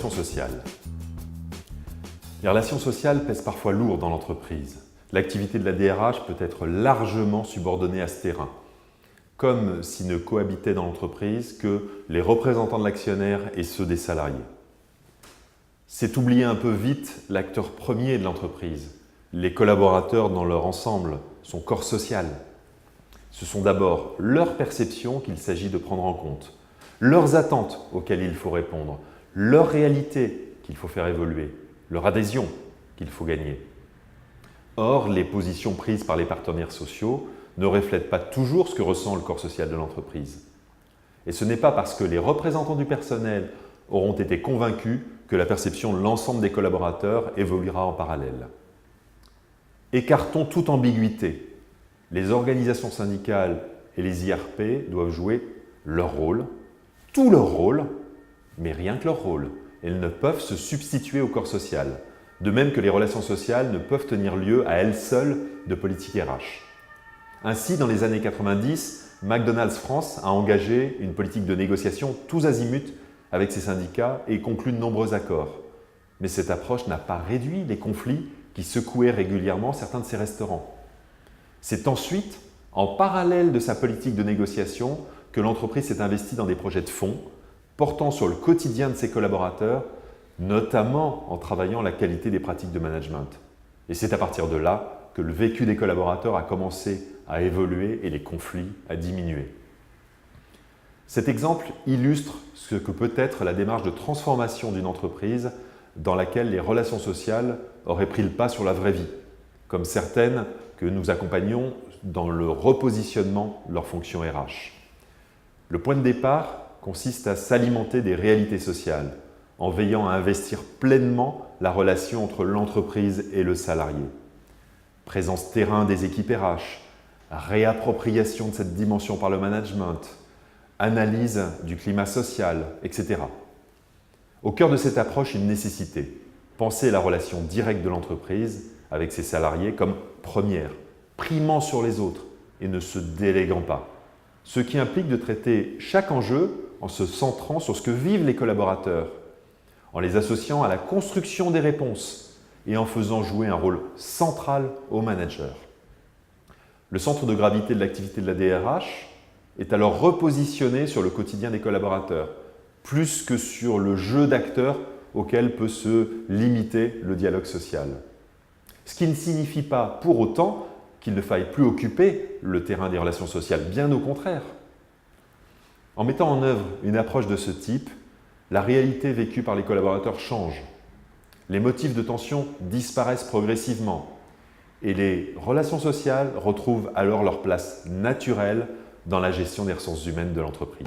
relations sociales. Les relations sociales pèsent parfois lourd dans l'entreprise. L'activité de la DRH peut être largement subordonnée à ce terrain, comme s'ils ne cohabitaient dans l'entreprise que les représentants de l'actionnaire et ceux des salariés. C'est oublier un peu vite l'acteur premier de l'entreprise, les collaborateurs dans leur ensemble, son corps social. Ce sont d'abord leurs perceptions qu'il s'agit de prendre en compte, leurs attentes auxquelles il faut répondre, leur réalité qu'il faut faire évoluer, leur adhésion qu'il faut gagner. Or, les positions prises par les partenaires sociaux ne reflètent pas toujours ce que ressent le corps social de l'entreprise. Et ce n'est pas parce que les représentants du personnel auront été convaincus que la perception de l'ensemble des collaborateurs évoluera en parallèle. Écartons toute ambiguïté. Les organisations syndicales et les IRP doivent jouer leur rôle, tout leur rôle, mais rien que leur rôle. Elles ne peuvent se substituer au corps social, de même que les relations sociales ne peuvent tenir lieu à elles seules de politique RH. Ainsi, dans les années 90, McDonald's France a engagé une politique de négociation tous azimuts avec ses syndicats et conclu de nombreux accords. Mais cette approche n'a pas réduit les conflits qui secouaient régulièrement certains de ses restaurants. C'est ensuite, en parallèle de sa politique de négociation, que l'entreprise s'est investie dans des projets de fond portant sur le quotidien de ses collaborateurs, notamment en travaillant la qualité des pratiques de management. Et c'est à partir de là que le vécu des collaborateurs a commencé à évoluer et les conflits à diminuer. Cet exemple illustre ce que peut être la démarche de transformation d'une entreprise dans laquelle les relations sociales auraient pris le pas sur la vraie vie, comme certaines que nous accompagnons dans le repositionnement de leurs fonctions RH. Le point de départ consiste à s'alimenter des réalités sociales, en veillant à investir pleinement la relation entre l'entreprise et le salarié. Présence terrain des équipes RH, réappropriation de cette dimension par le management, analyse du climat social, etc. Au cœur de cette approche, une nécessité, penser la relation directe de l'entreprise avec ses salariés comme première, primant sur les autres et ne se déléguant pas. Ce qui implique de traiter chaque enjeu en se centrant sur ce que vivent les collaborateurs, en les associant à la construction des réponses et en faisant jouer un rôle central aux managers. Le centre de gravité de l'activité de la DRH est alors repositionné sur le quotidien des collaborateurs, plus que sur le jeu d'acteurs auquel peut se limiter le dialogue social. Ce qui ne signifie pas pour autant qu'il ne faille plus occuper le terrain des relations sociales, bien au contraire. En mettant en œuvre une approche de ce type, la réalité vécue par les collaborateurs change. Les motifs de tension disparaissent progressivement et les relations sociales retrouvent alors leur place naturelle dans la gestion des ressources humaines de l'entreprise.